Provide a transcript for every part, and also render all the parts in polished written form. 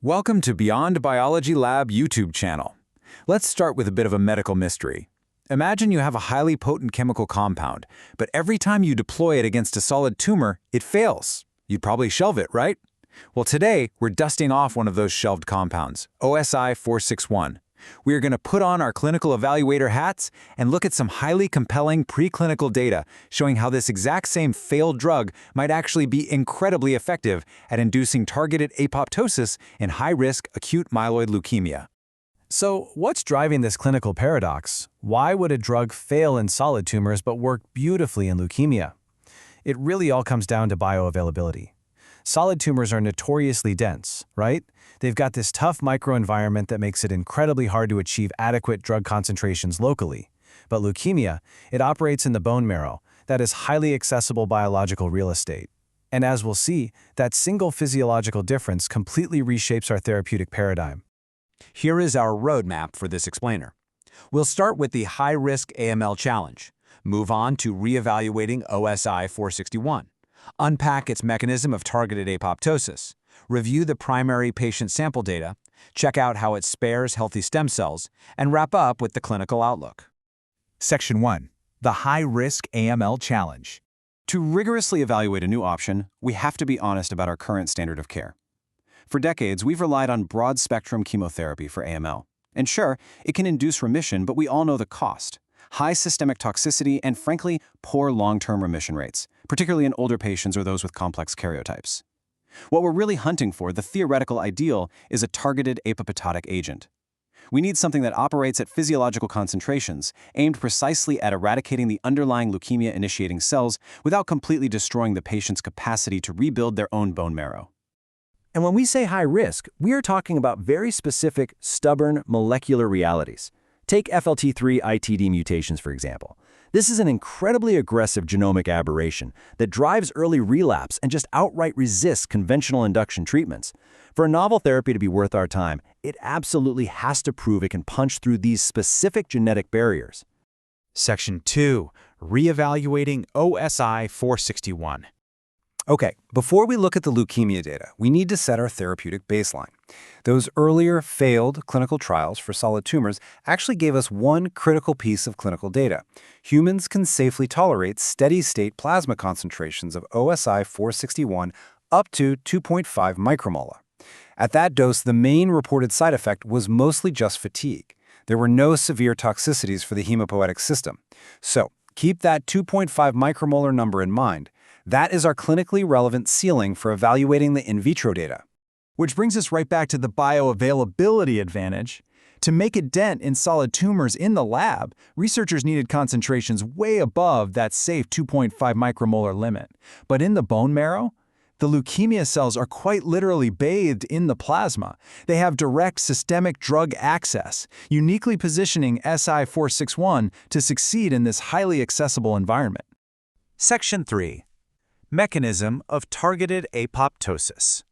Welcome to Beyond Biology Lab YouTube channel. Let's start with a bit of a medical mystery. Imagine you have a highly potent chemical compound, but every time you deploy it against a solid tumor, it fails. You'd probably shelve it, right? Well, today, we're dusting off one of those shelved compounds, OSI-461. We are going to put on our clinical evaluator hats and look at some highly compelling preclinical data showing how this exact same failed drug might actually be incredibly effective at inducing targeted apoptosis in high-risk acute myeloid leukemia. So, what's driving this clinical paradox? Why would a drug fail in solid tumors but work beautifully in leukemia? It really all comes down to bioavailability. Solid tumors are notoriously dense, right? They've got this tough microenvironment that makes it incredibly hard to achieve adequate drug concentrations locally. But leukemia, it operates in the bone marrow, that is highly accessible biological real estate. And as we'll see, that single physiological difference completely reshapes our therapeutic paradigm. Here is our roadmap for this explainer. We'll start with the high-risk AML challenge, move on to reevaluating OSI-461, unpack its mechanism of targeted apoptosis, review the primary patient sample data, check out how it spares healthy stem cells, and wrap up with the clinical outlook. Section 1. The High-Risk AML Challenge. To rigorously evaluate a new option, we have to be honest about our current standard of care. For decades, we've relied on broad-spectrum chemotherapy for AML. And sure, it can induce remission, but we all know the cost. High systemic toxicity and, frankly, poor long-term remission rates, particularly in older patients or those with complex karyotypes. What we're really hunting for, the theoretical ideal, is a targeted apoptotic agent. We need something that operates at physiological concentrations, aimed precisely at eradicating the underlying leukemia-initiating cells without completely destroying the patient's capacity to rebuild their own bone marrow. And when we say high risk, we are talking about very specific, stubborn molecular realities. Take FLT3 ITD mutations, for example. This is an incredibly aggressive genomic aberration that drives early relapse and just outright resists conventional induction treatments. For a novel therapy to be worth our time, it absolutely has to prove it can punch through these specific genetic barriers. Section 2. Reevaluating OSI-461. Okay, before we look at the leukemia data, we need to set our therapeutic baseline. Those earlier failed clinical trials for solid tumors actually gave us one critical piece of clinical data. Humans can safely tolerate steady-state plasma concentrations of OSI-461 up to 2.5 micromolar. At that dose, the main reported side effect was mostly just fatigue. There were no severe toxicities for the hematopoietic system. So, keep that 2.5 micromolar number in mind. That is our clinically relevant ceiling for evaluating the in vitro data. Which brings us right back to the bioavailability advantage. To make a dent in solid tumors in the lab, researchers needed concentrations way above that safe 2.5 micromolar limit. But in the bone marrow, the leukemia cells are quite literally bathed in the plasma. They have direct systemic drug access, uniquely positioning SI-461 to succeed in this highly accessible environment. Section 3. Mechanism of targeted apoptosis.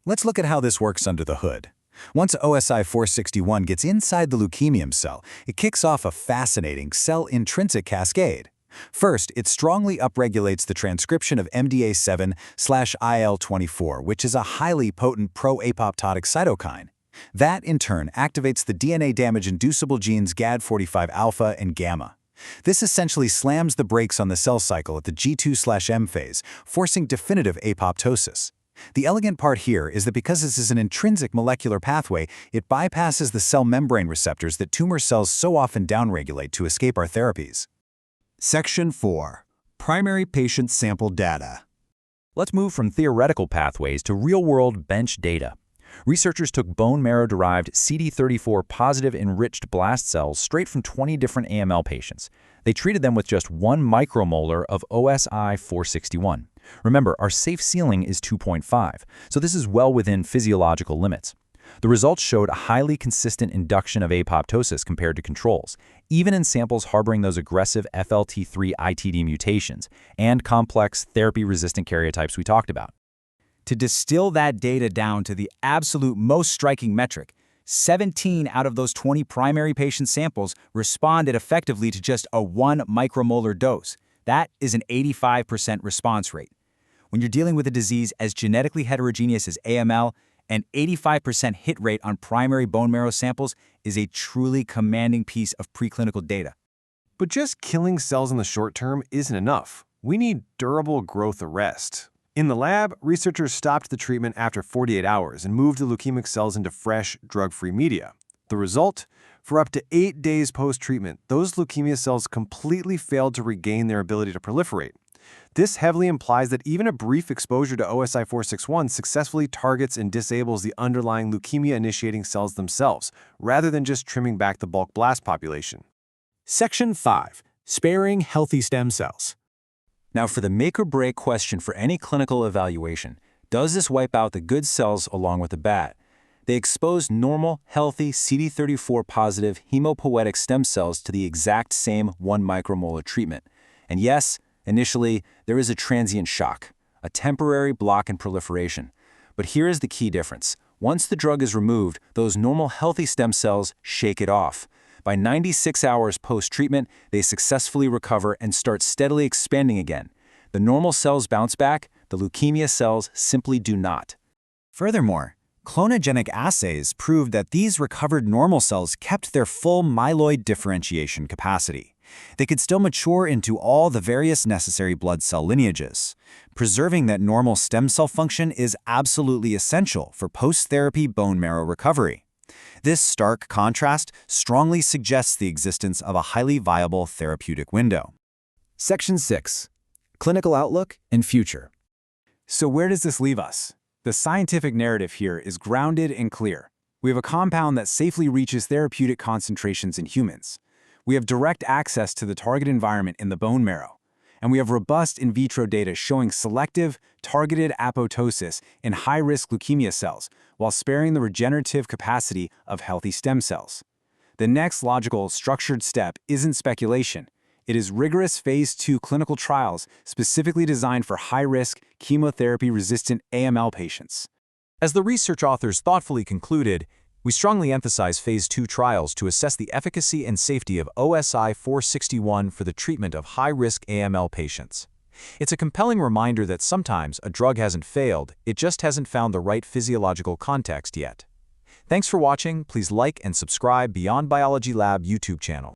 Let's look at how this works under the hood. Once OSI-461 gets inside the leukemium cell, it kicks off a fascinating cell-intrinsic cascade. First, it strongly upregulates the transcription of MDA7/IL-24, which is a highly potent pro-apoptotic cytokine. That, in turn, activates the DNA damage-inducible genes GAD45-alpha and gamma. This essentially slams the brakes on the cell cycle at the G2/M phase, forcing definitive apoptosis. The elegant part here is that because this is an intrinsic molecular pathway, it bypasses the cell membrane receptors that tumor cells so often downregulate to escape our therapies. Section 4. Primary patient sample data. Let's move from theoretical pathways to real-world bench data. Researchers took bone marrow-derived CD34-positive enriched blast cells straight from 20 different AML patients. They treated them with just 1 micromolar of OSI-461. Remember, our safe ceiling is 2.5, so this is well within physiological limits. The results showed a highly consistent induction of apoptosis compared to controls, even in samples harboring those aggressive FLT3 ITD mutations and complex therapy-resistant karyotypes we talked about. To distill that data down to the absolute most striking metric, 17 out of those 20 primary patient samples responded effectively to just a 1 micromolar dose. That is an 85% response rate. When you're dealing with a disease as genetically heterogeneous as AML, An 85% hit rate on primary bone marrow samples is a truly commanding piece of preclinical data. But just killing cells in the short term isn't enough. We need durable growth arrest. In the lab, researchers stopped the treatment after 48 hours and moved the leukemic cells into fresh, drug-free media. The result? For up to 8 days post-treatment, those leukemia cells completely failed to regain their ability to proliferate. This heavily implies that even a brief exposure to OSI-461 successfully targets and disables the underlying leukemia-initiating cells themselves, rather than just trimming back the bulk blast population. Section 5. Sparing healthy stem cells. Now for the make-or-break question for any clinical evaluation, does this wipe out the good cells along with the bad? They exposed normal, healthy, CD34-positive hemopoietic stem cells to the exact same 1 micromolar treatment. And yes, initially, there is a transient shock, a temporary block in proliferation. But here is the key difference. Once the drug is removed, those normal, healthy stem cells shake it off. By 96 hours post-treatment, they successfully recover and start steadily expanding again. The normal cells bounce back, the leukemia cells simply do not. Furthermore, clonogenic assays proved that these recovered normal cells kept their full myeloid differentiation capacity. They could still mature into all the various necessary blood cell lineages. Preserving that normal stem cell function is absolutely essential for post-therapy bone marrow recovery. This stark contrast strongly suggests the existence of a highly viable therapeutic window. Section 6. Clinical Outlook and Future. So where does this leave us? The scientific narrative here is grounded and clear. We have a compound that safely reaches therapeutic concentrations in humans. We have direct access to the target environment in the bone marrow. And we have robust in vitro data showing selective, targeted apoptosis in high-risk leukemia cells while sparing the regenerative capacity of healthy stem cells. The next logical, structured step isn't speculation. It is rigorous Phase 2 clinical trials specifically designed for high-risk, chemotherapy-resistant AML patients. As the research authors thoughtfully concluded, we strongly emphasize Phase 2 trials to assess the efficacy and safety of OSI-461 for the treatment of high-risk AML patients. It's a compelling reminder that sometimes a drug hasn't failed, it just hasn't found the right physiological context yet. Thanks for watching. Please like and subscribe Beyond Biology Lab YouTube channel.